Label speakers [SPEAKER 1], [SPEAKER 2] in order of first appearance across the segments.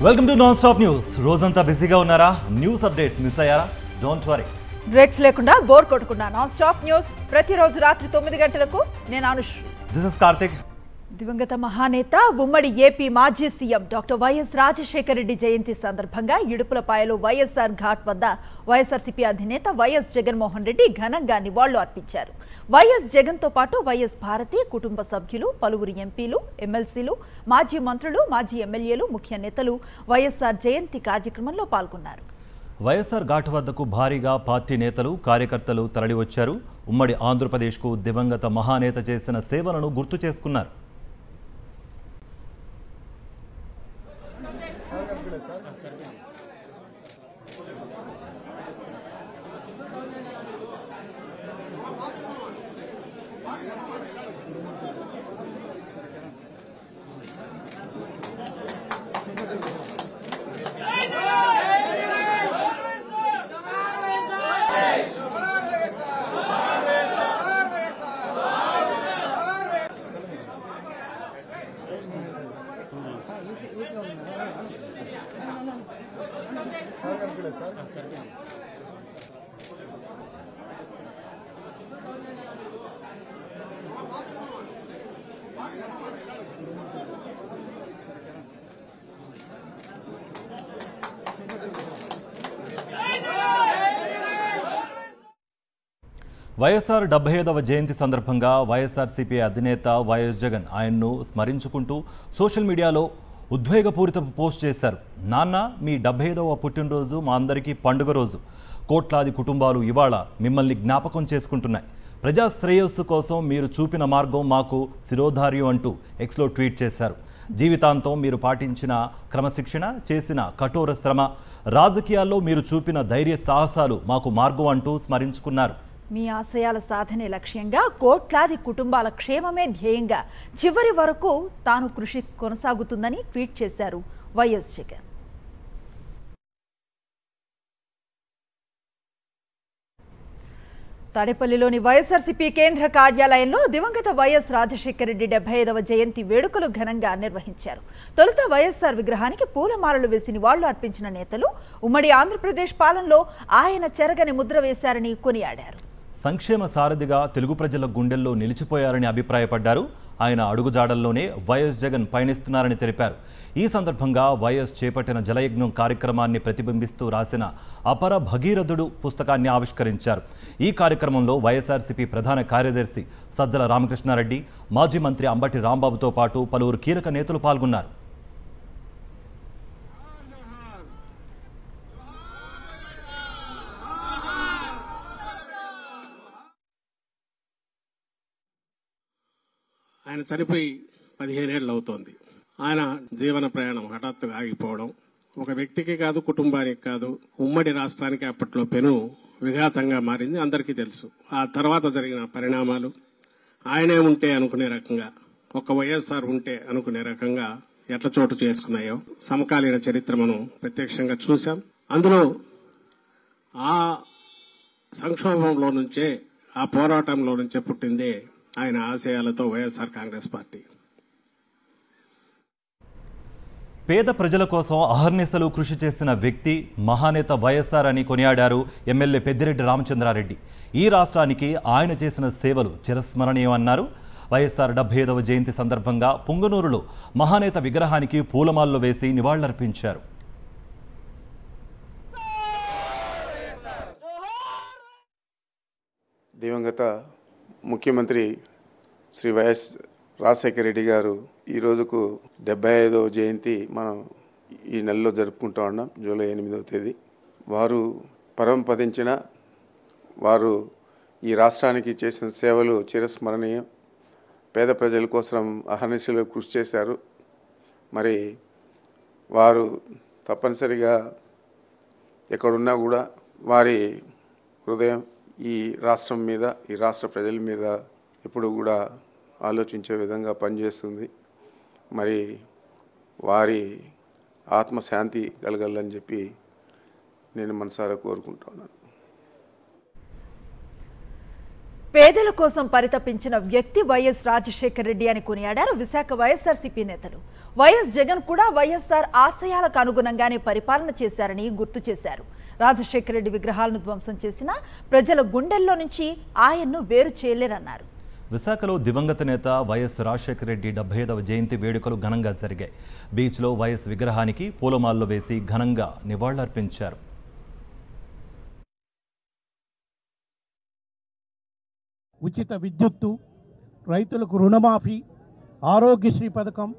[SPEAKER 1] Welcome to non stop news. రోజంతా బిజీగా ఉన్నారా? న్యూస్ అప్డేట్స్ మిస్ అయ్యారా? డోంట్ వరీ,
[SPEAKER 2] బ్రేక్స్ లేకుండా బోర్ కొట్టకుండా నాన్ స్టాప్ న్యూస్ ప్రతిరోజు రాత్రి 9 గంటలకు. నేను అనుశ్రీ.
[SPEAKER 1] This is Karthik.
[SPEAKER 2] దివంగత మహానేత ఉమ్మడి ఏపీ మాజీ CM doctor YS Rajasekhara Reddy జయంతి సందర్భంగా ఇడుపులపాయలో వైఎస్ఆర్ ఘాట్ వద్ద వైఎస్ఆర్సీపీ అధినేత వైఎస్ జగన్మోహన్ రెడ్డి ఘనంగా నివాళులు అర్పించారు. వైఎస్ జగన్తో పాటు వైఎస్ భారతి కుటుంబ సభ్యులు, పలువురు ఎంపీలు, ఎమ్మెల్సీలు, మాజీ మంత్రులు, మాజీ ఎమ్మెల్యేలు, ముఖ్య నేతలు వైఎస్ఆర్ జయంతి కార్యక్రమంలో పాల్గొన్నారు.
[SPEAKER 1] వైఎస్ఆర్ ఘాట్ వద్దకు భారీగా పార్టీ నేతలు, కార్యకర్తలు తరలివచ్చారు. ఉమ్మడి ఆంధ్రప్రదేశ్కు దివంగత మహానేత చేసిన సేవలను గుర్తు చేసుకున్నారు. వైఎస్ఆర్ 75వ జయంతి సందర్భంగా వైఎస్ఆర్సీపీ అధినేత వైఎస్ జగన్ ఆయన్ను స్మరించుకుంటూ సోషల్ మీడియాలో ఉద్వేగపూరిత పోస్ట్ చేశారు. నాన్న, మీ 75వ పుట్టినరోజు మా అందరికీ పండుగ రోజు. కోట్లాది కుటుంబాలు ఇవాళ మిమ్మల్ని జ్ఞాపకం చేసుకుంటున్నాయి. ప్రజా శ్రేయస్సు కోసం మీరు చూపిన మార్గం మాకు శిరోధార్యం అంటూ ఎక్స్లో ట్వీట్ చేశారు. జీవితాంతం మీరు పాటించిన క్రమశిక్షణ, చేసిన కఠోర శ్రమ, రాజకీయాల్లో మీరు చూపిన ధైర్య సాహసాలు మాకు మార్గం అంటూ స్మరించుకున్నారు.
[SPEAKER 2] మీ ఆశయాల సాధనే లక్ష్యంగా, కోట్లాది కుటుంబాల క్షేమమే ధ్యేయంగా చివరి వరకు తాను కృషి కొనసాగుతుందని ట్వీట్ చేశారు వైఎస్ జగన్. తాడేపల్లిలోని వైఎస్ఆర్సీపీ కేంద్ర కార్యాలయంలో దివంగత వైఎస్ రాజశేఖర రెడ్డి 75వ జయంతి వేడుకలు ఘనంగా నిర్వహించారు. తొలుత వైఎస్ఆర్ విగ్రహానికి పూలమాలలు వేసి నివాళులు అర్పించిన నేతలు ఉమ్మడి ఆంధ్రప్రదేశ్ పాలనలో ఆయన చెరగని ముద్ర వేశారని కొనియాడారు.
[SPEAKER 1] సంక్షేమ సారథిగా తెలుగు ప్రజల గుండెల్లో నిలిచిపోయారని అభిప్రాయపడ్డారు. ఆయన అడుగుజాడల్లోనే వైఎస్ జగన్ పయనిస్తున్నారని తెలిపారు. ఈ సందర్భంగా వైఎస్ చేపట్టిన జలయజ్ఞం కార్యక్రమాన్ని ప్రతిబింబిస్తూ రాసిన అపర భగీరథుడు పుస్తకాన్ని ఆవిష్కరించారు. ఈ కార్యక్రమంలో వైఎస్ఆర్సీపీ ప్రధాన కార్యదర్శి సజ్జల రామకృష్ణారెడ్డి, మాజీ మంత్రి అంబటి రాంబాబుతో పాటు పలువురు కీలక నేతలు పాల్గొన్నారు.
[SPEAKER 3] ఆయన చనిపోయి 15 ఏళ్ళు అవుతోంది. ఆయన జీవన ప్రయాణం హఠాత్తుగా ఆగిపోవడం ఒక వ్యక్తికి కాదు, కుటుంబానికి కాదు, ఉమ్మడి రాష్ట్రానికి అప్పట్లో పెను విఘాతంగా మారింది. అందరికీ తెలుసు. ఆ తర్వాత జరిగిన పరిణామాలు ఆయనే ఉంటే అనుకునే రకంగా, ఒక వైఎస్ఆర్ ఉంటే అనుకునే రకంగా ఎట్ల చోటు చేసుకున్నాయో సమకాలీన చరిత్ర మనం ప్రత్యక్షంగా చూశాం. అందులో ఆ సంక్షోభంలో నుంచే, ఆ పోరాటంలో నుంచే పుట్టిందే ఆయన ఆశయాలతో వైఎస్ఆర్ కాంగ్రెస్ పార్టీ.
[SPEAKER 1] పేద ప్రజల కోసం అహర్నిశలు కృషి చేసిన వ్యక్తి మహానేత వైఎస్ఆర్ అని కొనియాడారు ఎమ్మెల్యే పెద్దిరెడ్డి రామచంద్రారెడ్డి. ఈ రాష్ట్రానికి ఆయన చేసిన సేవలు చిరస్మరణీయమన్నారు. వైఎస్ఆర్ 75వ జయంతి సందర్భంగా పుంగనూరులో మహానేత విగ్రహానికి పూలమాలలు వేసి నివాళులర్పించారు.
[SPEAKER 4] దివంగత ముఖ్యమంత్రి శ్రీ వైఎస్ రాజశేఖర రెడ్డి గారు ఈ రోజుకు 75వ జయంతి మనం ఈ నెలలో జరుపుకుంటూ ఉన్నాం. జూలై 8వ తేదీ. వారు పరమపదించిన, వారు ఈ రాష్ట్రానికి చేసిన సేవలు చిరస్మరణీయం. పేద ప్రజల కోసం అహర్నిశలు కృషి చేశారు. మరి వారు తప్పనిసరిగా ఎక్కడున్నా కూడా వారి హృదయం ఈ రాష్ట్రం మీద, ఈ రాష్ట్ర ప్రజల మీద ఎప్పుడు కూడా ఆలోచించే విధంగా పనిచేస్తుంది. మరి వారి ఆత్మశాంతి కలగాలని చెప్పి నేను మనసారా కోరుకుంటున్నాను.
[SPEAKER 2] పేదల కోసం పరితపించిన వ్యక్తి వైఎస్ రాజశేఖర రెడ్డి అని కొనియాడారు విశాఖ వైఎస్ఆర్సీపీ నేతలు. వైఎస్ జగన్ కూడా వైఎస్ఆర్ ఆశయాలకు అనుగుణంగానే పరిపాలన చేశారని గుర్తు చేశారు. రాజశేఖర రెడ్డి విగ్రహాలను ధ్వంసం చేసిన ప్రజల గుండెల్లో నుంచి ఆయన్ను వేరు చేయలేరన్నారు.
[SPEAKER 1] విశాఖలో దివంగత నేత వైఎస్ రాజశేఖర రెడ్డి 75వ జయంతి వేడుకలు ఘనంగా జరిగాయి. బీచ్లో వైఎస్ విగ్రహానికి పూలమాలలు వేసి ఘనంగా నివాళులర్పించారు.
[SPEAKER 5] ఉచిత విద్యుత్తు, రైతులకు రుణమాఫీ, ఆరోగ్యశ్రీ పథకం,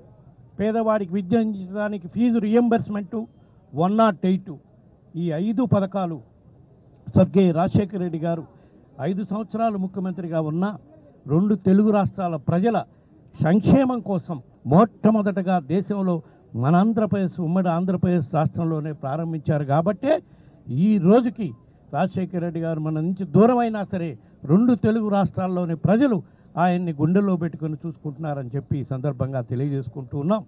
[SPEAKER 5] పేదవాడికి విద్య అందించడానికి ఫీజు రియంబర్స్మెంటు, 108 ఈ 5 పథకాలు స్వర్గీయ రాజశేఖర రెడ్డి గారు 5 సంవత్సరాలు ముఖ్యమంత్రిగా ఉన్న 2 తెలుగు రాష్ట్రాల ప్రజల సంక్షేమం కోసం మొట్టమొదటగా దేశంలో మన ఆంధ్రప్రదేశ్, ఉమ్మడి ఆంధ్రప్రదేశ్ రాష్ట్రంలోనే ప్రారంభించారు. కాబట్టే ఈ రోజుకి రాజశేఖర రెడ్డి గారు మన నుంచి దూరమైనా సరే 2 తెలుగు రాష్ట్రాల్లోని ప్రజలు ఆయన్ని గుండెల్లో పెట్టుకుని చూసుకుంటున్నారని చెప్పి ఈ సందర్భంగా తెలియజేసుకుంటూ ఉన్నాం.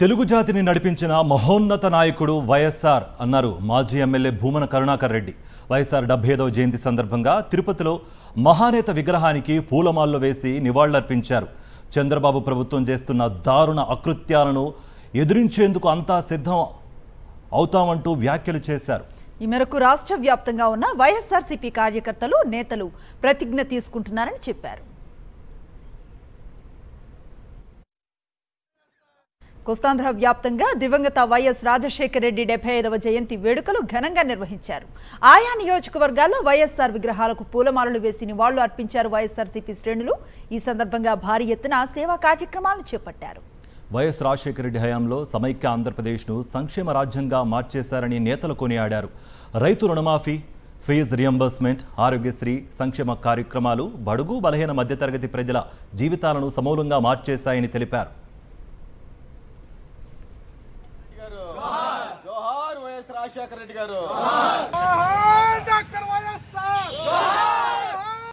[SPEAKER 1] తెలుగు జాతిని నడిపించిన మహోన్నత నాయకుడు వైఎస్ఆర్ అన్నారు మాజీ ఎమ్మెల్యే భూమన కరుణాకర్ రెడ్డి. వైఎస్ఆర్ 75వ జయంతి సందర్భంగా తిరుపతిలో మహానేత విగ్రహానికి పూలమాలలు వేసి నివాళులర్పించారు. చంద్రబాబు ప్రభుత్వం చేస్తున్న దారుణ అకృత్యాలను ఎదిరించేందుకు అంతా సిద్ధం అవుతామంటూ వ్యాఖ్యలు చేశారు.
[SPEAKER 2] ఈ మేరకు రాష్ట్ర వ్యాప్తంగా ఉన్న వైఎస్ఆర్సీపీ కార్యకర్తలు, నేతలు ప్రతిజ్ఞ తీసుకుంటున్నారని చెప్పారు. కోస్తాంధ్ర వ్యాప్తంగా దివంగత వైఎస్ రాజశేఖర రెడ్డి 75వ జయంతి వేడుకలు ఘనంగా నిర్వహించారు. ఆయా నియోజకవర్గాల్లో వైఎస్ఆర్ విగ్రహాలకు పూలమాలలు వేసి నివాళులు అర్పించారు వైఎస్ఆర్సీపీ శ్రేణులు. ఈ సందర్భంగా భారీ ఎత్తున సేవా కార్యక్రమాలను చేపట్టారు.
[SPEAKER 1] వైఎస్ రాజశేఖర రెడ్డి హయాంలో సమైక్య ఆంధ్రప్రదేశ్ను సంక్షేమ రాజ్యంగా మార్చేశారని నేతలు కొనియాడారు. రైతు రుణమాఫీ, ఫీజు రియంబర్స్మెంట్, ఆరోగ్యశ్రీ సంక్షేమ కార్యక్రమాలు బడుగు బలహీన మధ్యతరగతి ప్రజల జీవితాలను సమూలంగా మార్చేశాయని తెలిపారు.
[SPEAKER 6] రాజశేఖర రెడ్డి గారు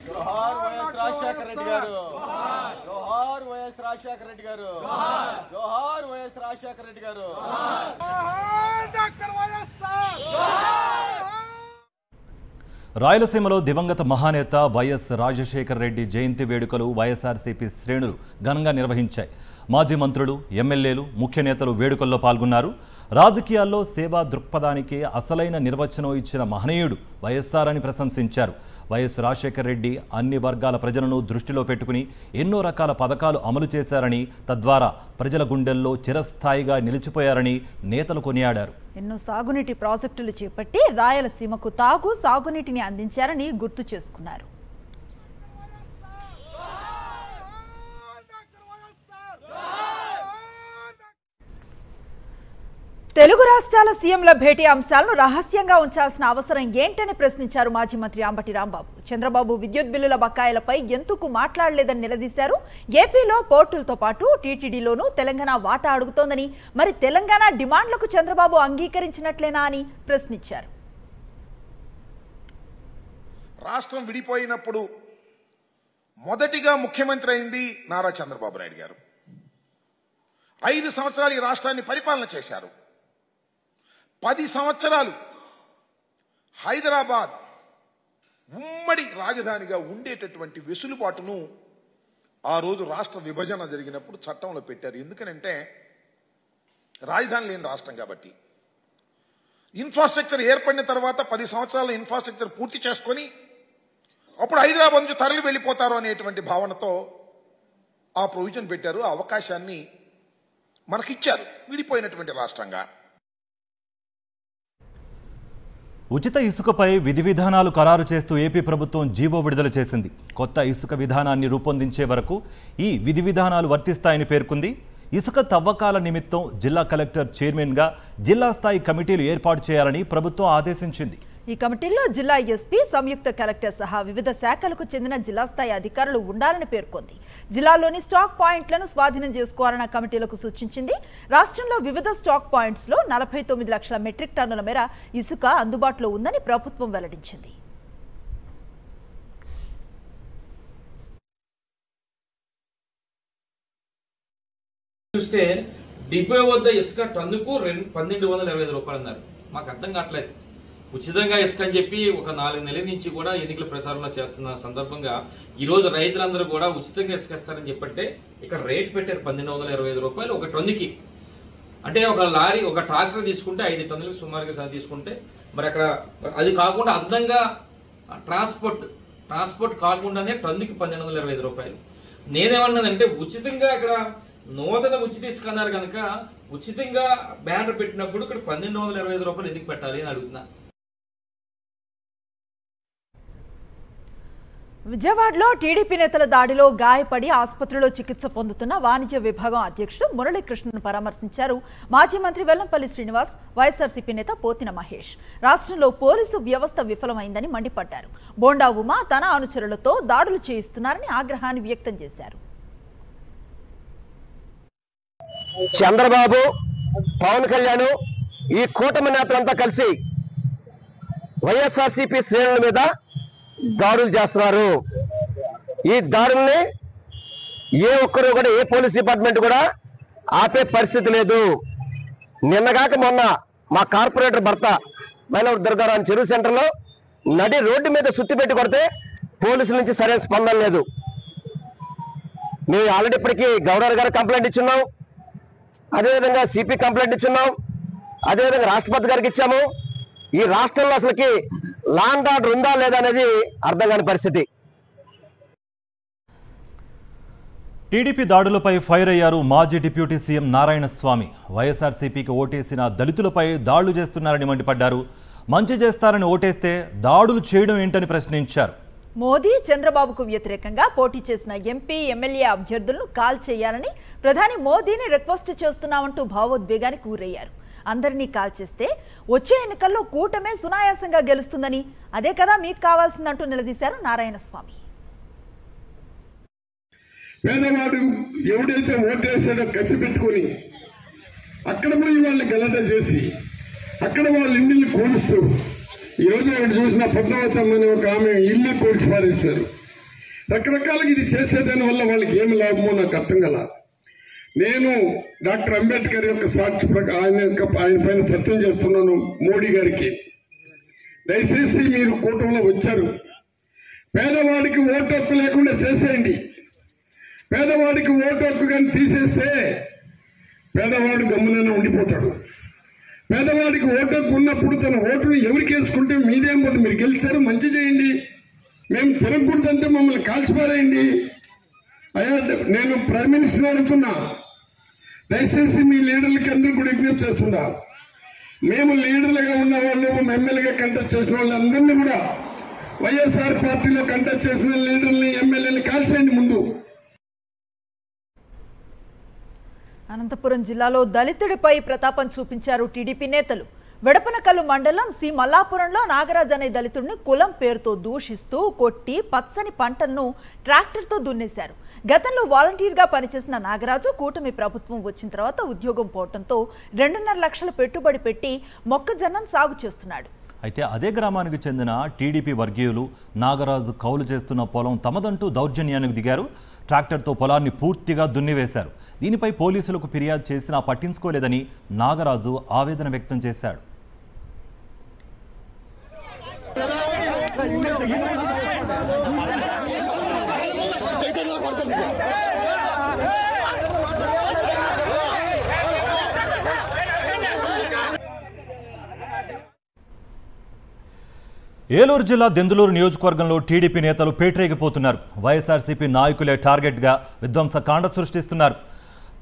[SPEAKER 6] జోహార్ వైఎస్ రాజశేఖర రెడ్డి గారు జోహార్ వైఎస్ రాజశేఖర రెడ్డి గారు జోహార్ వైఎస్ రాజశేఖర రెడ్డి గారు
[SPEAKER 1] రాయలసీమలో దివంగత మహానేత వైఎస్ రాజశేఖర రెడ్డి జయంతి వేడుకలు వైఎస్ఆర్సీపీ శ్రేణులు ఘనంగా నిర్వహించాయి. మాజీ మంత్రులు, ఎమ్మెల్యేలు, ముఖ్య నేతలు వేడుకల్లో పాల్గొన్నారు. రాజకీయాల్లో సేవా దృక్పథానికి అసలైన నిర్వచనం ఇచ్చిన మహనీయుడు వైఎస్ఆర్ అని ప్రశంసించారు. వైఎస్ రాజశేఖర రెడ్డి అన్ని వర్గాల ప్రజలను దృష్టిలో పెట్టుకుని ఎన్నో రకాల పథకాలు అమలు చేశారని, తద్వారా ప్రజల గుండెల్లో చిరస్థాయిగా నిలిచిపోయారని నేతలు కొనియాడారు.
[SPEAKER 2] ఎన్నో సాగునీటి ప్రాజెక్టులు చేపట్టి రాయలసీమకు తాగు, సాగునీటిని అందించారని గుర్తు చేసుకున్నారు. తెలుగు రాష్ట్రాల సీఎంల భేటీ అంశాలను రహస్యంగా ఉంచాల్సిన అవసరం ఏంటని ప్రశ్నించారు మాజీ మంత్రి అంబటి రాంబాబు. చంద్రబాబు విద్యుత్ బిల్లుల బకాయిలపై ఎందుకు మాట్లాడలేదని నిలదీశారు. ఏపీలో పోర్టులతో పాటు టీటీడీలోనూ తెలంగాణ వాటా అడుగుతోందని, మరి తెలంగాణ డిమాండ్లకు చంద్రబాబు అంగీకరించినట్లేనా అని ప్రశ్నించారు.
[SPEAKER 7] రాష్ట్రం విడిపోయినప్పుడు మొదటిగా ముఖ్యమంత్రి అయింది నారా చంద్రబాబు నాయుడు గారు. 5 సంవత్సరాలు ఈ రాష్ట్రాన్ని పరిపాలన చేశారు. 10 సంవత్సరాలు హైదరాబాద్ ఉమ్మడి రాజధానిగా ఉండేటటువంటి వెసులుబాటును ఆ రోజు రాష్ట్ర విభజన జరిగినప్పుడు చట్టంలో పెట్టారు. ఎందుకనంటే రాజధాని లేని రాష్ట్రం కాబట్టి. ఇన్ఫ్రాస్ట్రక్చర్ ఏర్పడిన తర్వాత 10 సంవత్సరాల ఇన్ఫ్రాస్ట్రక్చర్ పూర్తి చేసుకొని అప్పుడు హైదరాబాద్ నుంచి తరలి వెళ్ళిపోతారు అనేటువంటి భావనతో ఆ ప్రొవిజన్ పెట్టారు. ఆ అవకాశాన్ని మనకిచ్చారు విడిపోయినటువంటి రాష్ట్రంగా.
[SPEAKER 1] ఉచిత ఇసుకపై విధి విధానాలు ఖరారు చేస్తూ ఏపీ ప్రభుత్వం జీవో విడుదల చేసింది. కొత్త ఇసుక విధానాన్ని రూపొందించే వరకు ఈ విధి విధానాలు వర్తిస్తాయని పేర్కొంది. ఇసుక తవ్వకాల నిమిత్తం జిల్లా కలెక్టర్ చైర్మన్గా జిల్లా స్థాయి కమిటీలు ఏర్పాటు చేయాలని ప్రభుత్వం ఆదేశించింది.
[SPEAKER 2] ఈ కమిటీల్లో జిల్లా ఎస్పీ, సంయుక్త కలెక్టర్ సహా వివిధ శాఖలకు చెందిన జిల్లా స్థాయి అధికారులు ఉండాలని పేర్కొంది. జిల్లాలోని స్టాక్ పాయింట్లను స్వాధీనం చేసుకోవాలని కమిటీలకు సూచించింది. రాష్ట్రంలో వివిధ స్టాక్ పాయింట్స్ లో 49 లక్షల మెట్రిక్ టన్నుల మేర ఇసుక అందుబాటులో ఉందని ప్రభుత్వం వెల్లడించింది.
[SPEAKER 8] చూస్తే డిపో వద్ద ఇసుక టన్నుకు 1225 రూపాయలు అన్నారు. మాకు అర్థం కావట్లేదు. ఉచితంగా ఇసుక అని చెప్పి ఒక 4 నెలల నుంచి కూడా ఎన్నికల ప్రచారంలో చేస్తున్న సందర్భంగా ఈరోజు రైతులందరూ కూడా ఉచితంగా ఇసుక ఇస్తారని చెప్పంటే ఇక్కడ రేట్ పెట్టారు 1225 రూపాయలు ఒక టన్నుకి. అంటే ఒక లారీ ఒక ట్రాక్టర్ తీసుకుంటే 5 టన్నులకు సుమారుగా తీసుకుంటే మరి అక్కడ అది కాకుండా అర్థంగా ట్రాన్స్పోర్ట్ కాకుండానే టన్నుకి 1225 రూపాయలు. నేనేమన్నానంటే ఉచితంగా ఇక్కడ నూతన ఉచిత ఇసుక అన్నారు కనుక ఉచితంగా బ్యానర్ పెట్టినప్పుడు ఇక్కడ 1225 రూపాయలు ఎందుకు పెట్టాలి అని అడుగుతున్నా.
[SPEAKER 2] విజయవాడలో టీడీపీ నేతల దాడిలో గాయపడి ఆసుపత్రిలో చికిత్స పొందుతున్న వాణిజ్య విభాగం అధ్యక్షుడు మురళీకృష్ణను పరామర్శించారు మాజీ మంత్రి వెల్లంపల్లి శ్రీనివాస్, వైఎస్ఆర్సీపీ నేత పోతిన మహేష్. రాష్ట్రంలో పోలీసు వ్యవస్థ విఫలమైందని మండిపడ్డారు. బోండా ఉమా తన అనుచరులతో దాడులు చేయిస్తున్నారని ఆగ్రహాన్ని వ్యక్తం చేశారు.
[SPEAKER 9] చంద్రబాబు, పవన్ కళ్యాణ్ ఈ కూటమి నేతలంతా కలిసి వైఎస్ఆర్సీపీ శ్రేణుల మీద దాడులు చేస్తున్నారు. ఈ దాడుల్ని ఏ ఒక్కరు కూడా ఏ పోలీస్ డిపార్ట్మెంట్ కూడా ఆపే పరిస్థితి లేదు. నిన్నగాక మొన్న మా కార్పొరేటర్ భర్త మైలవరం దుర్గారావు చెరువు సెంటర్లో నడి రోడ్డు మీద సుత్తి పెట్టి కొడితే పోలీసుల నుంచి సరైన స్పందన లేదు. మేము ఆల్రెడీ ఇప్పటికీ గవర్నర్ గారు కంప్లైంట్ ఇచ్చున్నాం, అదేవిధంగా సిపి కంప్లైంట్ ఇచ్చున్నాం, అదేవిధంగా రాష్ట్రపతి గారికి ఇచ్చాము. ఈ రాష్ట్రంలో అసలుకి లా అండ్ ఆర్డర్ ఉందా లేదా అనేది అర్థం కాని పరిస్థితి.
[SPEAKER 1] టీడీపీ దాడులపై ఫైర్ అయ్యారు మాజీ డిప్యూటీ సీఎం నారాయణస్వామి. వైఎస్ఆర్సీపీకి ఓటేసిన దళితులపై దాడులు చేస్తున్నారని మండిపడ్డారు. మంచి చేస్తారని ఓటేస్తే దాడులు చేయడం ఏంటని ప్రశ్నించారు.
[SPEAKER 2] మోదీ, చంద్రబాబుకు వ్యతిరేకంగా పోటీ చేసిన ఎంపీ, ఎమ్మెల్యే అభ్యర్థులను కాల్ చేయాలని ప్రధాని మోదీని రిక్వెస్ట్ చేస్తున్నామంటూ భావోద్వేగానికి గురయ్యారు. అందరినీ కాల్ చేస్తే వచ్చే ఎన్నికల్లో కూటమే సునాయాసంగా గెలుస్తుందని, అదే కదా మీకు కావాల్సిందంటూ నిలదీశారు నారాయణస్వామి.
[SPEAKER 10] పేదవాడు ఎవడైతే ఓటేసాడో కసి పెట్టుకుని అక్కడ పోయి వాళ్ళని గలట చేసి అక్కడ వాళ్ళ ఇంటిని కూలుస్తూ, ఈరోజు ఒకటి చూసిన పద్మావతమ్మని ఒక ఆమె ఇల్లు కూల్చి పారేస్తారు. రకరకాలుగా ఇది చేసేదాని వల్ల వాళ్ళకి ఏమి లాభమో నాకు అర్థం కల. నేను డాక్టర్ అంబేద్కర్ యొక్క సాక్షి ఆయన పైన సత్యం చేస్తున్నాను మోడీ గారికి, దయచేసి మీరు కూటమిలో వచ్చారు, పేదవాడికి ఓటు హక్కు లేకుండా చేసేయండి. పేదవాడికి ఓటు హక్కు కానీ తీసేస్తే పేదవాడు గమ్మునైనా ఉండిపోతాడు. పేదవాడికి ఓటు హక్కు ఉన్నప్పుడు తన ఓటును ఎవరికి వేసుకుంటే మీదేం పోతుంది, మీరు గెలిచారు మంచి చేయండి, మేము తిరగకూడదంటే మమ్మల్ని కాల్చిపారేయండి. అయ్యా నేను ప్రైమ్ మినిస్టర్ అడుగుతున్నా, దయచేసి మీ లీడర్లకి అందరూ కూడా విజ్ఞప్తి చేస్తున్నా, మేము లీడర్లుగా ఉన్న వాళ్ళు, ఎమ్మెల్యేగా కంటెస్ట్ చేసిన వాళ్ళందరినీ కూడా వైఎస్ఆర్ పార్టీలో కంటెస్ట్ చేసిన లీడర్ని, ఎమ్మెల్యేని కాల్చేయండి ముందు.
[SPEAKER 2] అనంతపురం జిల్లాలో దళితుడిపై ప్రతాపం చూపించారు టీడీపీ నేతలు. వెడపనకల్లు మండలం సి మల్లాపురంలో నాగరాజ్ అనే దళితుడిని కులం పేరుతో దూషిస్తూ కొట్టి పచ్చని పంటలను ట్రాక్టర్తో దున్నేశారు. గతంలో వాలంటీర్గా పనిచేసిన నాగరాజు కూటమి ప్రభుత్వం వచ్చిన తర్వాత ఉద్యోగం పోవడంతో 2.5 లక్షల పెట్టుబడి పెట్టి మొక్కజొన్నను సాగు చేస్తున్నాడు.
[SPEAKER 1] అయితే అదే గ్రామానికి చెందిన టీడీపీ వర్గీయులు నాగరాజు కౌలు చేస్తున్న పొలం తమదంటూ దౌర్జన్యానికి దిగారు. ట్రాక్టర్తో పొలాన్ని పూర్తిగా దున్నివేశారు. దీనిపై పోలీసులకు ఫిర్యాదు చేసినా పట్టించుకోలేదని నాగరాజు ఆవేదన వ్యక్తం చేశాడు. ఏలూరు జిల్లా దెందులూరు నియోజకవర్గంలో టీడీపీ నేతలు పేటరేగిపోతున్నారు. వైఎస్ఆర్సీపీ నాయకులే టార్గెట్గా విధ్వంసకాండ సృష్టిస్తున్నారు.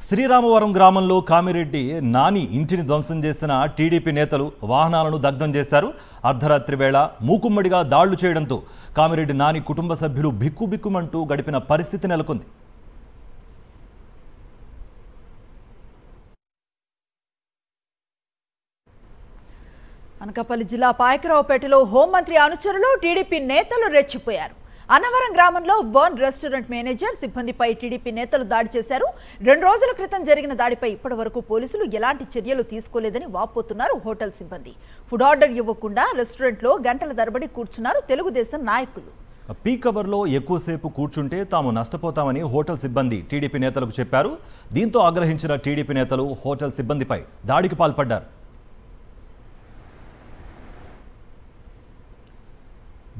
[SPEAKER 1] శ్రీరామవరం గ్రామంలో కామిరెడ్డి నాని ఇంటిని ధ్వంసం చేసిన టీడీపీ నేతలు వాహనాలను దగ్ధం చేశారు. అర్ధరాత్రి వేళ మూకుమ్మడిగా దాడులు చేయడంతో కామిరెడ్డి నాని కుటుంబ సభ్యులు బిక్కుబిక్కుమంటూ గడిపిన పరిస్థితి నెలకొంది.
[SPEAKER 2] అనకాపల్లి జిల్లా పాయకరావుపేటలో హోంమంత్రి అనుచరులు టీడీపీ నేతలు రెచ్చిపోయారు. అన్నవరం గ్రామంలో బర్న్ రెస్టారెంట్ మేనేజర్ సిబ్బందిపై టీడీపీ నేతలు దాడి చేశారు. 2 రోజుల క్రితం జరిగిన దాడిపై ఇప్పటి వరకు పోలీసులు ఎలాంటి చర్యలు తీసుకోలేదని వాపోతున్నారు హోటల్ సిబ్బంది. ఫుడ్ ఆర్డర్ ఇవ్వకుండా రెస్టారెంట్లో గంటల తరబడి కూర్చున్నారు తెలుగుదేశం నాయకులు.
[SPEAKER 1] పీక్ అవర్లో ఎక్కువసేపు కూర్చుంటే తాము నష్టపోతామని హోటల్ సిబ్బంది టీడీపీ నేతలకు చెప్పారు. దీంతో ఆగ్రహించిన టీడీపీ నేతలు హోటల్ సిబ్బందిపై దాడికి పాల్పడ్డారు.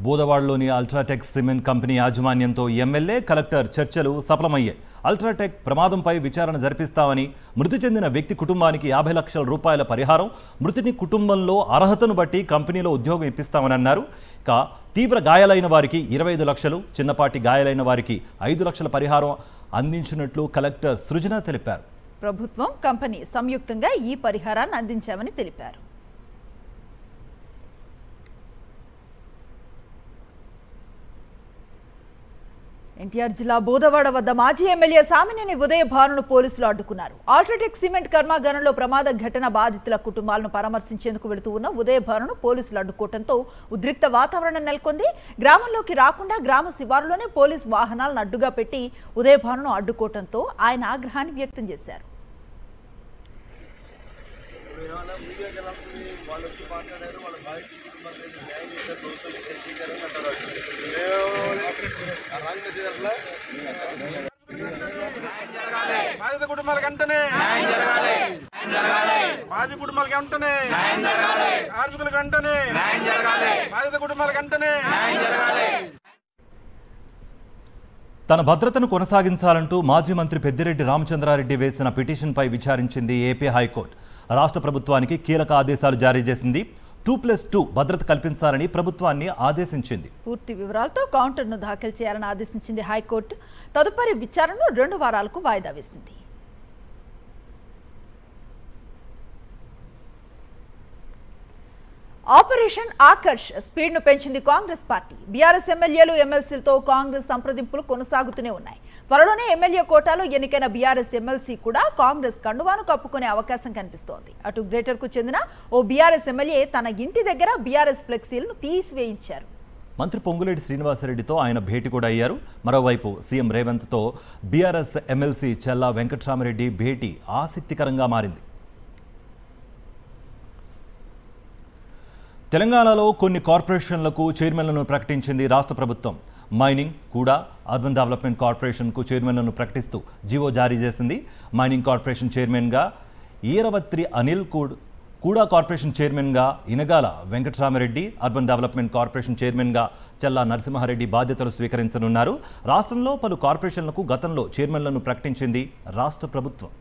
[SPEAKER 1] బోదవాడలోని అల్ట్రాటెక్ సిమెంట్ కంపెనీ యాజమాన్యంతో ఎమ్మెల్యే కలెక్టర్ చర్చలు సఫలమయ్యాయి. అల్ట్రాటెక్ ప్రమాదంపై విచారణ జరిపిస్తామని, మృతి చెందిన వ్యక్తి కుటుంబానికి 50 లక్షల రూపాయల పరిహారం, మృతిని కుటుంబంలో అర్హతను బట్టి కంపెనీలో ఉద్యోగం ఇప్పిస్తామని అన్నారు. ఇక తీవ్ర గాయాలైన వారికి 25 లక్షలు, చిన్నపాటి గాయాలైన వారికి 5 లక్షల పరిహారం అందించినట్లు కలెక్టర్ సృజన తెలిపారు.
[SPEAKER 2] ప్రభుత్వం, కంపెనీ సంయుక్తంగా ఈ పరిహారాన్ని అందించామని తెలిపారు. ఎన్టీఆర్ జిల్లా బోదవాడ వద్ద మాజీ ఎమ్మెల్యే సామినేని ఉదయభానును పోలీసులు అడ్డుకున్నారు. అల్ట్రాటెక్ సిమెంట్ కర్మాగారంలో ప్రమాద ఘటన బాధితుల కుటుంబాలను పరామర్శించేందుకు వెళుతూ ఉన్న ఉదయభానును పోలీసులు అడ్డుకోవడంతో ఉద్రిక్త వాతావరణం నెలకొంది. గ్రామంలోకి రాకుండా గ్రామ శివారులోనే పోలీసు వాహనాలను అడ్డుగా పెట్టి ఉదయభానును అడ్డుకోవడంతో ఆయన ఆగ్రహాన్ని వ్యక్తం చేశారు.
[SPEAKER 11] బాధిత కుటుంబాలకు వెంటనే బాధిత కుటుంబాలకు వెంటనే కార్మికులకు వెంటనే బాధిత కుటుంబాలకు వెంటనే
[SPEAKER 1] తన భద్రతను కొనసాగించాలంటూ మాజీ మంత్రి పెద్దిరెడ్డి రామచంద్రారెడ్డి వేసిన పిటిషన్పై విచారించింది ఏపీ హైకోర్టు. రాష్ట్ర ప్రభుత్వానికి కీలక ఆదేశాలు జారీ చేసింది. 2+2 భద్రత కల్పించాలని ప్రభుత్వాన్ని ఆదేశించింది.
[SPEAKER 2] పూర్తి వివరాలతో కౌంటర్ను దాఖలు చేయాలని ఆదేశించింది హైకోర్టు. తదుపరి విచారణను 2 వారాలకు వాయిదా వేసింది. ఆపరేషన్ ఆకర్ష్ స్పీడ్ను పెంచింది కాంగ్రెస్ పార్టీ. బీఆర్ఎస్ ఎమ్మెల్యేలు, ఎమ్మెల్సీలతో కాంగ్రెస్ సంప్రదింపులు కొనసాగుతూనే ఉన్నాయి. త్వరలోనే ఎమ్మెల్యే కోటాలో ఎన్నికైన బీఆర్ఎస్ ఎమ్మెల్సీ కూడా కాంగ్రెస్ కండువాను కప్పుకునే అవకాశం కనిపిస్తోంది. అటు గ్రేటర్కు చెందిన ఓ బీఆర్ఎస్ ఎమ్మెల్యే తన ఇంటి దగ్గర బీఆర్ఎస్ ఫ్లెక్సీలను తీసివేయించారు.
[SPEAKER 1] మంత్రి పొంగులేటి శ్రీనివాసరెడ్డితో ఆయన భేటీ కూడా అయ్యారు. మరోవైపు సీఎం రేవంత్తో బీఆర్ఎస్ ఎమ్మెల్సీ చెల్లా వెంకట్రామరెడ్డి భేటీ ఆసక్తికరంగా మారింది. తెలంగాణలో కొన్ని కార్పొరేషన్లకు చైర్మన్లను ప్రకటించింది రాష్ట్ర ప్రభుత్వం. మైనింగ్, కూడా అర్బన్ డెవలప్మెంట్ కార్పొరేషన్కు చైర్మన్లను ప్రకటిస్తూ జీవో జారీ చేసింది. మైనింగ్ కార్పొరేషన్ చైర్మన్గా ఈరవత్రి అనిల్, కూడా కార్పొరేషన్ చైర్మన్గా Inagala Venkataramareddy, urban development corporation చైర్మన్గా చెల్లా నరసింహారెడ్డి బాధ్యతలు స్వీకరించనున్నారు. రాష్ట్రంలో పలు కార్పొరేషన్లకు గతంలో చైర్మన్లను ప్రకటించింది రాష్ట్ర ప్రభుత్వం.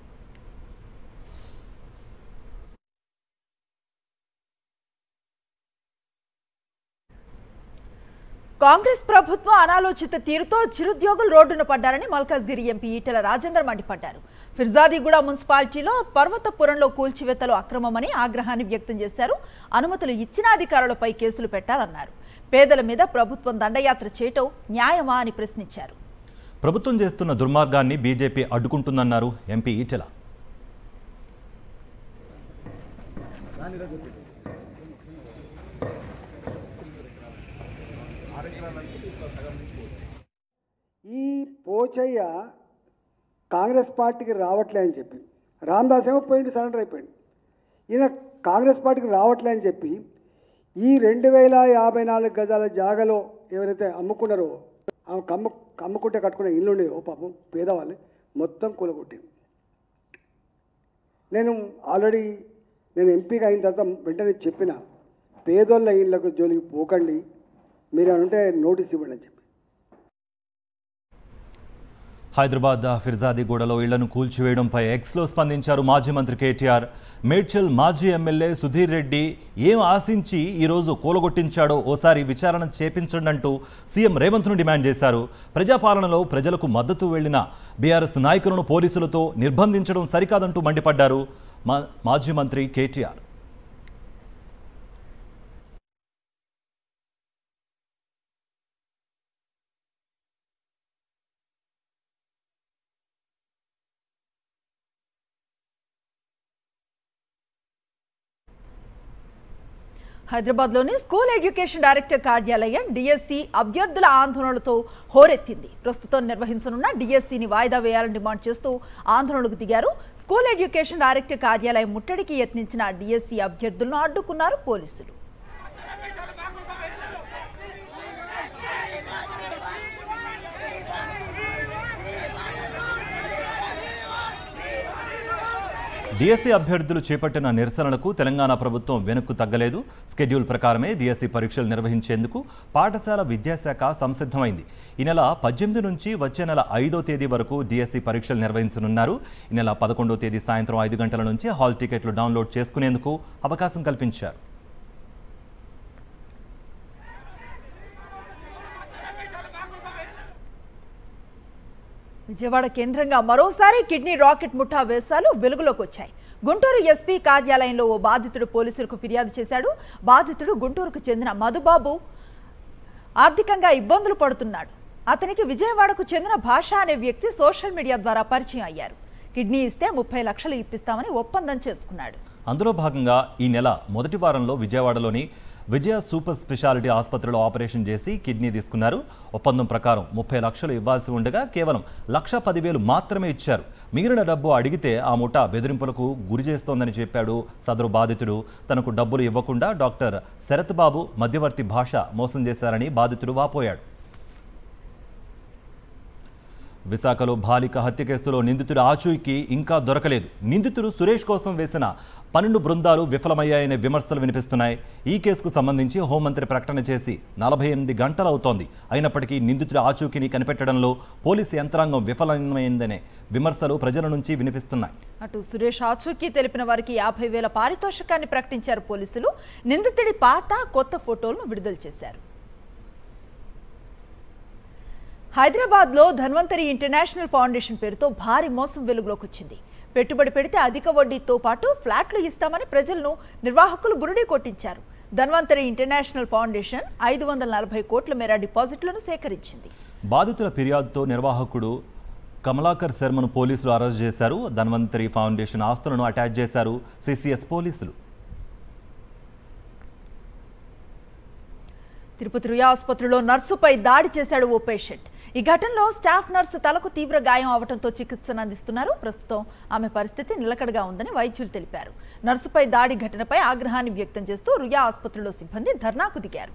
[SPEAKER 2] కాంగ్రెస్ ప్రభుత్వం అనాలోచిత తీరుతో చిరుద్యోగులు రోడ్డున పడ్డారని మల్కాజ్గిరి ఎంపీ ఈటెల రాజేందర్ మండిపడ్డారు. ఫిర్జాదిగూడ మున్సిపాలిటీలో పర్వతపురంలో కూల్చివేతలు అక్రమమని ఆగ్రహాన్ని వ్యక్తం చేశారు. అనుమతులు ఇచ్చిన అధికారులపై కేసులు పెట్టాలన్నారు. పేదల మీద ప్రభుత్వం దండయాత్ర చేయటం న్యాయమా అని ప్రశ్నించారు.
[SPEAKER 1] ప్రభుత్వం చేస్తున్న దుర్మార్గాన్ని బీజేపీ అడ్డుకుంటుందన్నారు ఎంపీ ఈటెల.
[SPEAKER 12] ఈ పోచయ్య కాంగ్రెస్ పార్టీకి రావట్లే అని చెప్పి, రామదాస్ ఏమో పోయింది, సరెండర్ అయిపోయింది. ఈయన కాంగ్రెస్ పార్టీకి రావట్లే అని చెప్పి ఈ 2054 గజాల జాగాలో ఎవరైతే అమ్ముకున్నారో, అమ్ముకుంటే కట్టుకునే ఇల్లు ఉండేవో పాపం పేదవాళ్ళు మొత్తం కూలగొట్టింది. నేను ఆల్రెడీ ఎంపీగా అయిన తర్వాత వెంటనే చెప్పిన, పేదోళ్ళ ఇళ్ళకు జోలికి పోకండి, మీరు అంటే నోటీస్ ఇవ్వండి అని చెప్పి.
[SPEAKER 1] హైదరాబాద్ ఫిర్జాదిగూడలో ఇళ్లను కూల్చివేయడంపై ఎక్స్లో స్పందించారు మాజీ మంత్రి కేటీఆర్. మేడ్చల్ మాజీ ఎమ్మెల్యే సుధీర్ రెడ్డి ఏం ఆశించి ఈరోజు కూలగొట్టించాడో ఓసారి విచారణ చేపించండి అంటూ సీఎం రేవంత్ను డిమాండ్ చేశారు. ప్రజాపాలనలో ప్రజలకు మద్దతు వెళ్లిన బీఆర్ఎస్ నాయకులను పోలీసులతో నిర్బంధించడం సరికాదంటూ మండిపడ్డారు మాజీ మంత్రి కేటీఆర్.
[SPEAKER 2] హైదరాబాద్లోని స్కూల్ ఎడ్యుకేషన్ డైరెక్టర్ కార్యాలయం డిఎస్సి అభ్యర్థుల ఆందోళనలతో హోరెత్తింది. ప్రస్తుతం నిర్వహించనున్న డిఎస్సిని వాయిదా వేయాలని డిమాండ్ చేస్తూ ఆందోళనకు దిగారు. స్కూల్ ఎడ్యుకేషన్ డైరెక్టర్ కార్యాలయం ముట్టడికి యత్నించిన డిఎస్సి అభ్యర్థులను అడ్డుకున్నారు పోలీసులు.
[SPEAKER 1] డిఎస్సి అభ్యర్థులు చేపట్టిన నిరసనలకు తెలంగాణ ప్రభుత్వం వెనక్కు తగ్గలేదు. స్కెడ్యూల్ ప్రకారమే డిఎస్సి పరీక్షలు నిర్వహించేందుకు పాఠశాల విద్యాశాఖ సంసిద్ధమైంది. ఈ నెల 18 నుంచి వచ్చే నెల 5వ తేదీ వరకు డిఎస్సి పరీక్షలు నిర్వహించనున్నారు. ఈ నెల 11వ తేదీ సాయంత్రం 5 గంటల నుంచి హాల్ టికెట్లు డౌన్లోడ్ చేసుకునేందుకు అవకాశం కల్పించారు.
[SPEAKER 2] విజయవాడ కేంద్రంగా మరోసారి కిడ్నీ రాకెట్ ముఠా వేశాలు వెలుగులోకి వచ్చాయి. గుంటూరు ఎస్పీ కార్యాలయంలో ఓ బాధితుడు పోలీసులకు ఫిర్యాదు చేశాడు. బాధితుడు గుంటూరుకు చెందిన మధుబాబు ఆర్థికంగా ఇబ్బందులు పడుతున్నాడు. అతనికి విజయవాడకు చెందిన భాష అనే వ్యక్తి సోషల్ మీడియా ద్వారా పరిచయం అయ్యారు. కిడ్నీ ఇస్తే 30 లక్షలు ఇప్పిస్తామని ఒప్పందం చేసుకున్నాడు.
[SPEAKER 1] అందులో భాగంగా ఈ నెల మొదటి వారంలో విజయవాడలోని విజయ సూపర్ స్పెషాలిటీ ఆసుపత్రిలో ఆపరేషన్ చేసి కిడ్నీ తీసుకున్నారు. ఒప్పందం ప్రకారం 30 లక్షలు ఇవ్వాల్సి ఉండగా కేవలం 1,10,000 మాత్రమే ఇచ్చారు. మిగిలిన డబ్బు అడిగితే ఆ ముఠా బెదిరింపులకు గురి చేస్తోందని చెప్పాడు సదరు బాధితుడు. తనకు డబ్బులు ఇవ్వకుండా డాక్టర్ శరత్ బాబు మధ్యవర్తి భాష మోసం చేశారని బాధితుడు వాపోయాడు. విశాఖలో బాలిక హత్య కేసులో నిందితుడి ఆచూకీ ఇంకా దొరకలేదు. నిందితుడు సురేష్ కోసం వేసిన 12 బృందాలు విఫలమయ్యాయనే విమర్శలు వినిపిస్తున్నాయి. ఈ కేసుకు సంబంధించి హోంమంత్రి ప్రకటన చేసి 48 గంటలవుతోంది. అయినప్పటికీ నిందితుడి ఆచూకీని కనిపెట్టడంలో పోలీసు యంత్రాంగం విఫలమైందనే విమర్శలు ప్రజల నుంచి వినిపిస్తున్నాయి.
[SPEAKER 2] అటు సురేష్ ఆచూకీ తెలిపిన వారికి 50,000 పారితోషికాన్ని ప్రకటించారు పోలీసులు. నిందితుడి పాత కొత్త ఫోటోలను విడుదల చేశారు. హైదరాబాద్లో ధన్వంతరి ఇంటర్నేషనల్ ఫౌండేషన్ పేరుతో భారీ మోసం వెలుగులోకి వచ్చింది. పెట్టుబడి పెడితే అధిక వడ్డీతో పాటు ఫ్లాట్లు ఇస్తామని ప్రజలను నిర్వాహకులు బురుడీ కొట్టించారు. ధన్వంతరి ఇంటర్నేషనల్ ఫౌండేషన్ 540 కోట్ల మేర డిపాజిట్లను సేకరించింది.
[SPEAKER 1] బాధితుల ఫిర్యాదుతో నిర్వాహకుడు కమలాకర్ శర్మను పోలీసులు అరెస్ట్ చేశారు. ధన్వంతరి ఫౌండేషన్ ఆస్తులను అటాచ్ చేశారు సిసిఎస్ పోలీసులు.
[SPEAKER 2] తిరుపతి రుయా ఆసుపత్రిలో నర్సుపై దాడి చేశాడు ఓ పేషెంట్. ఈ ఘటనలో స్టాఫ్ నర్సు తలకు తీవ్ర గాయం అవడంతో చికిత్సను అందిస్తున్నారు. ప్రస్తుతం ఆమె పరిస్థితి నిలకడగా ఉందని వైద్యులు తెలిపారు. నర్సుపై దాడి ఘటనపై ఆగ్రహాన్ని వ్యక్తం చేస్తూ రుయా ఆసుపత్రిలో సిబ్బంది ధర్నాకు దిగారు.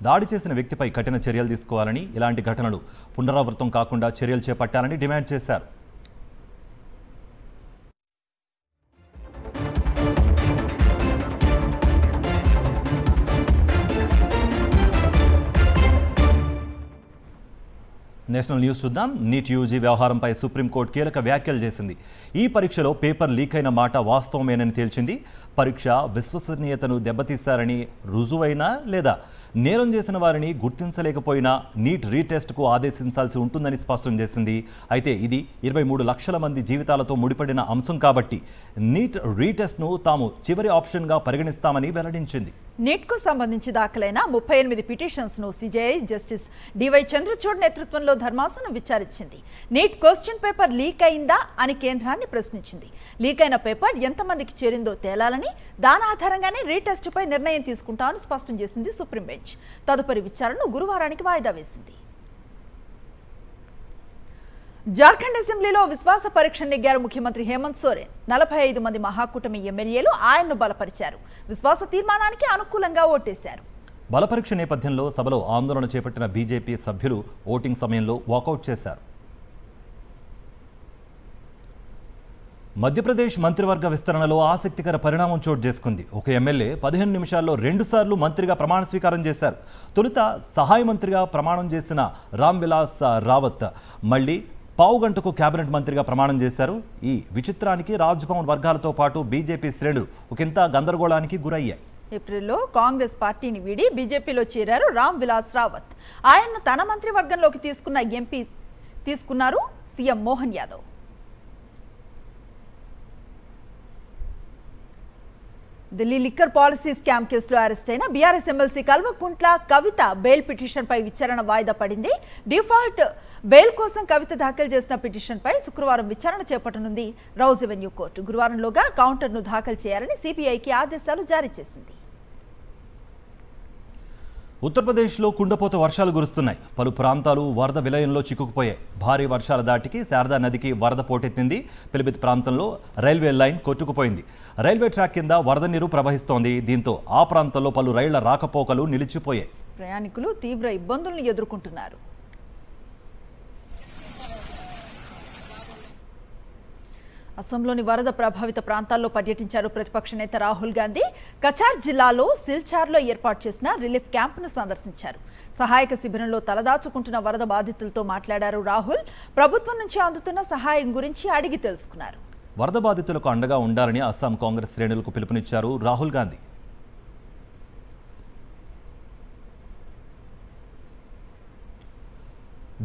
[SPEAKER 1] దాడి చేసిన వ్యక్తిపై కఠిన చర్యలు తీసుకోవాలని, ఇలాంటి ఘటనలు పునరావృతం కాకుండా చర్యలు చేపట్టాలని డిమాండ్ చేశారు. నేషనల్ న్యూస్ చూద్దాం. నీట్ యూజీ వ్యవహారంపై సుప్రీంకోర్టు కీలక వ్యాఖ్యలు చేసింది. ఈ పరీక్షలో పేపర్ లీక్ అయిన మాట వాస్తవమేనని తేల్చింది. పరీక్ష విశ్వసనీయతను దెబ్బతీశారని రుజువైనా లేదా నేరం చేసిన వారిని గుర్తించలేకపోయినా నీట్ రీటెస్ట్కు ఆదేశించాల్సి ఉంటుందని స్పష్టం చేసింది. అయితే ఇది 23 లక్షల మంది జీవితాలతో ముడిపడిన అంశం కాబట్టి నీట్ రీటెస్ట్ను తాము చివరి ఆప్షన్గా పరిగణిస్తామని వెల్లడించింది.
[SPEAKER 2] నీట్కు సంబంధించి దాఖలైన 38 పిటిషన్స్ను సిజేఐ జస్టిస్ డివై చంద్రచూడ్ నేతృత్వంలో ధర్మాసనం విచారించింది. నీట్ క్వశ్చన్ పేపర్ లీక్ అయిందా అని కేంద్రాన్ని ప్రశ్నించింది. లీక్ అయిన పేపర్ ఎంతమందికి చేరిందో తేలాలని, దాని ఆధారంగానే రీటెస్ట్పై నిర్ణయం తీసుకుంటామని స్పష్టం చేసింది సుప్రీం బెంచ్. తదుపరి విచారణను గురువారానికి వాయిదా వేసింది. జార్ఖండ్ అసెంబ్లీలో విశ్వాస పరీక్ష నెగ్గారు ముఖ్యమంత్రి హేమంత్ సోరెన్. 45 మంది మహాకూటమి ఎమ్మెల్యేలు ఆయన్ను బలపరిచారు. విశ్వాస తీర్మానానికి అనుకూలంగా ఓటేశారు.
[SPEAKER 1] బలపరీక్ష నేపథ్యంలో సభలో ఆందోళన చేపట్టిన బీజేపీ సభ్యులు ఓటింగ్ సమయంలో వాకౌట్ చేశారు. మధ్యప్రదేశ్ మంత్రివర్గ విస్తరణలో ఆసక్తికర పరిణామం చోటు చేసుకుంది. ఒక ఎమ్మెల్యే 15 నిమిషాల్లో 2 సార్లు మంత్రిగా ప్రమాణ స్వీకారం చేశారు. తొలుత సహాయ మంత్రిగా ప్రమాణం చేసిన రామ్ విలాస్ రావత్ మళ్ళీ పావుగంటకు కేబినెట్ మంత్రిగా ప్రమాణం చేశారు. ఈ విచిత్రానికి రాజ్భవన్ వర్గాలతో పాటు బీజేపీ శ్రేణులు ఒకంత గందరగోళానికి గురయ్యాయి.
[SPEAKER 2] ఏప్రిల్లో కాంగ్రెస్ పార్టీని వీడి బీజేపీలో చేరారు రామ్ విలాస్ రావత్. ఆయన్ను తన మంత్రివర్గంలోకి తీసుకున్నారు CM Mohan Yadav. Delhi liquor policy scam కేసులో అరెస్ట్ అయిన BRS MLC Kalvakuntla Kavitha bail పిటిషన్పై విచారణ వాయిదా పడింది. డిఫాల్ట్ బెయిల్ కోసం కవిత దాఖలు చేసిన పిటిషన్పై శుక్రవారం విచారణ చేపట్టనుంది రౌజ్ ఎవెన్యూ కోర్టు. గురువారంలోగా కౌంటర్ను దాఖలు చేయాలని సిబిఐకి ఆదేశాలు జారీ చేసింది.
[SPEAKER 1] ఉత్తరప్రదేశ్లో కుండపోత వర్షాలు కురుస్తున్నాయి. పలు ప్రాంతాలు వరద విలయంలో చిక్కుకుపోయాయి. భారీ వర్షాల దాటికి శారదా నదికి వరద పోటెత్తింది. పిలిభిత్ ప్రాంతంలో రైల్వే లైన్ కొట్టుకుపోయింది. రైల్వే ట్రాక్ కింద వరద నీరు ప్రవహిస్తోంది. దీంతో ఆ ప్రాంతంలో పలు రైళ్ల రాకపోకలు నిలిచిపోయాయి.
[SPEAKER 2] ప్రయాణికులు తీవ్ర ఇబ్బందులను అసోంలోని వరద ప్రభావిత ప్రాంతాల్లో పర్యటించారు ప్రతిపక్ష నేత రాహుల్ గాంధీ. కచార్ జిల్లాలో సిల్చార్లో ఏర్పాటు చేసిన రిలీఫ్ క్యాంపును సందర్శించారు. సహాయక శిబిరంలో తలదాచుకుంటున్న వరద బాధితులతో మాట్లాడారు రాహుల్. ప్రభుత్వం నుంచి అందుతున్న సహాయం గురించి అడిగి తెలుసుకున్నారు.
[SPEAKER 1] వరద బాధితులకు అండగా ఉండాలని అస్సాం కాంగ్రెస్ శ్రేణులకు పిలుపునిచ్చారు రాహుల్ గాంధీ.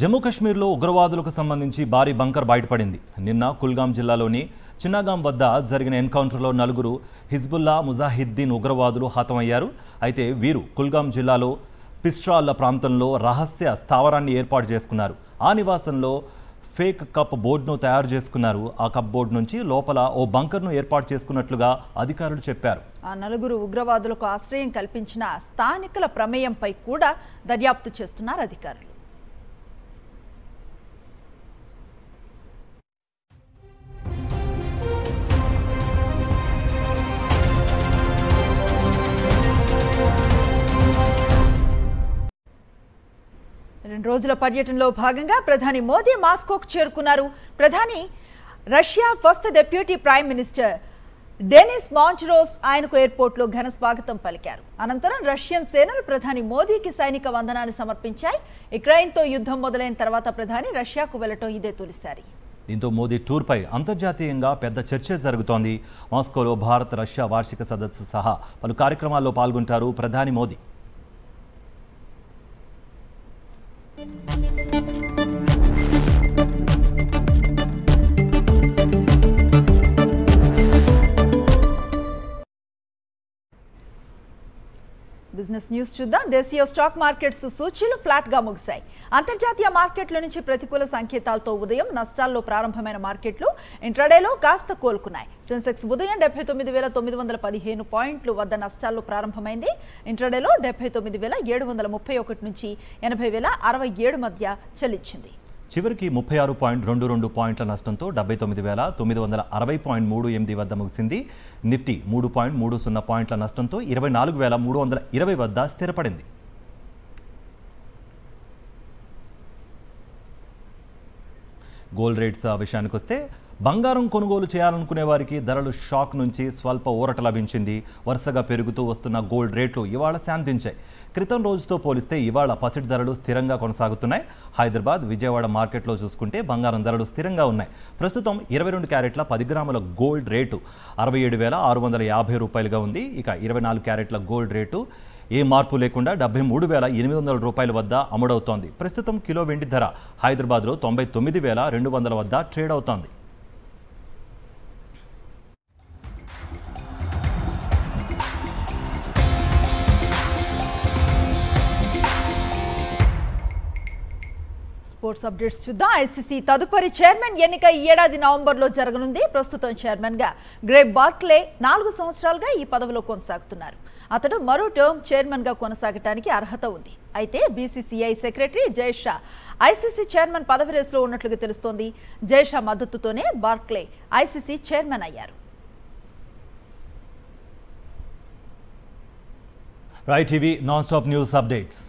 [SPEAKER 1] జమ్మూ కాశ్మీర్లో ఉగ్రవాదులకు సంబంధించి భారీ బంకర్ బయటపడింది. నిన్న కుల్గాం జిల్లాలోని చిన్నగాం వద్ద జరిగిన ఎన్కౌంటర్లో 4 హిజ్బుల్లా ముజాహిద్దీన్ ఉగ్రవాదులు హతమయ్యారు. అయితే వీరు కుల్గాం జిల్లాలో పిస్ట్రాల్ల ప్రాంతంలో రహస్య స్థావరాన్ని ఏర్పాటు చేసుకున్నారు. ఆ నివాసంలో ఫేక్ కప్ బోర్డును తయారు చేసుకున్నారు. ఆ కప్ బోర్డు నుంచి లోపల ఓ బంకర్ను ఏర్పాటు చేసుకున్నట్లుగా అధికారులు చెప్పారు.
[SPEAKER 2] ఆ 4 ఉగ్రవాదులకు ఆశ్రయం కల్పించిన స్థానికుల ప్రమేయంపై కూడా దర్యాప్తు చేస్తున్నారు అధికారులు. రెండు రోజుల పర్యటనలో భాగంగా ప్రధాని మోదీ మాస్కోకు చేరుకున్నారు. ప్రధాని Russia first deputy prime minister Denis Manturov ఆయనకు ఎయిర్పోర్ట్లో ఘన స్వాగతం పలికారు. అనంతరం రష్యన్ సేనలు ప్రధాని మోదీకి సైనిక వందనాన్ని సమర్పించాయి. ఉక్రెయిన్తో యుద్ధం మొదలైన తర్వాత ప్రధాని రష్యాకు వెళ్లటం ఇదే తొలిసారి.
[SPEAKER 1] దీంతో మోదీ టూర్పై అంతర్జాతీయంగా పెద్ద చర్చ జరుగుతోంది. మాస్కోలో భారత్ రష్యా వార్షిక సదస్సు సహా పలు కార్యక్రమాల్లో పాల్గొంటారు ప్రధాని మోదీ.
[SPEAKER 2] బిజినెస్ న్యూస్ చూద్దాం. దేశీయ స్టాక్ మార్కెట్స్ సూచీలు ఫ్లాట్ గా ముగిశాయి. అంతర్జాతీయ మార్కెట్ల నుంచి ప్రతికూల సంకేతాలతో ఉదయం నష్టాల్లో ప్రారంభమైన మార్కెట్లు ఇంట్రాడేలో కాస్త కోలుకున్నాయి. సెన్సెక్స్ ఉదయం 79,915 పాయింట్లు వద్ద నష్టాల్లో ప్రారంభమైంది. ఇంట్రాడేలో 79,731 నుంచి 80,067 మధ్య చెల్లించింది.
[SPEAKER 1] చివరికి 36.22 పాయింట్ల నష్టంతో 79,960.38 వద్ద ముగిసింది. నిఫ్టీ 3.30 పాయింట్ల నష్టంతో 24,320 వద్ద స్థిరపడింది. గోల్డ్ రేట్స్ విషయానికి వస్తే బంగారం కొనుగోలు చేయాలనుకునే వారికి ధరలు షాక్ నుంచి స్వల్ప ఊరట లభించింది. వరుసగా పెరుగుతూ వస్తున్న గోల్డ్ రేట్లు ఇవాళ శాంతించాయి. క్రితం రోజుతో పోలిస్తే ఇవాళ పసిడి ధరలు స్థిరంగా కొనసాగుతున్నాయి. హైదరాబాద్, విజయవాడ మార్కెట్లో చూసుకుంటే బంగారం ధరలు స్థిరంగా ఉన్నాయి. ప్రస్తుతం 22 క్యారెట్ల 10 గ్రాముల గోల్డ్ రేటు 67,650 రూపాయలుగా ఉంది. ఇక 24 క్యారెట్ల గోల్డ్ రేటు ఏ మార్పు లేకుండా 73,800 రూపాయల వద్ద అమ్ముడవుతోంది. ప్రస్తుతం కిలో వెండి ధర హైదరాబాద్లో 99,200 వద్ద ట్రేడ్ అవుతోంది.
[SPEAKER 2] స్పోర్ట్స్ అప్డేట్స్ చూద్దాం. ఐసీసీ తదుపరి చైర్మన్ ఎన్నిక ఈ ఏడాది నవంబర్లో జరగనుంది. ప్రస్తుతం చైర్మన్ గా గ్రెగ్ బార్క్లే 4 సంవత్సరాలుగా ఈ పదవిలో కొనసాగుతున్నారు. అతడు మరో టర్మ్ చైర్మన్ గా కొనసాగటానికి అర్హత ఉంది. అయితే BCCI secretary Jay Shah ICC chairman పదవి రేసులో ఉన్నట్లుగా తెలుస్తోంది. జయషా మద్దతుతోనే బార్క్లే ఐసీసీ చైర్మన్ అయ్యారు.
[SPEAKER 1] Right TV non stop news updates.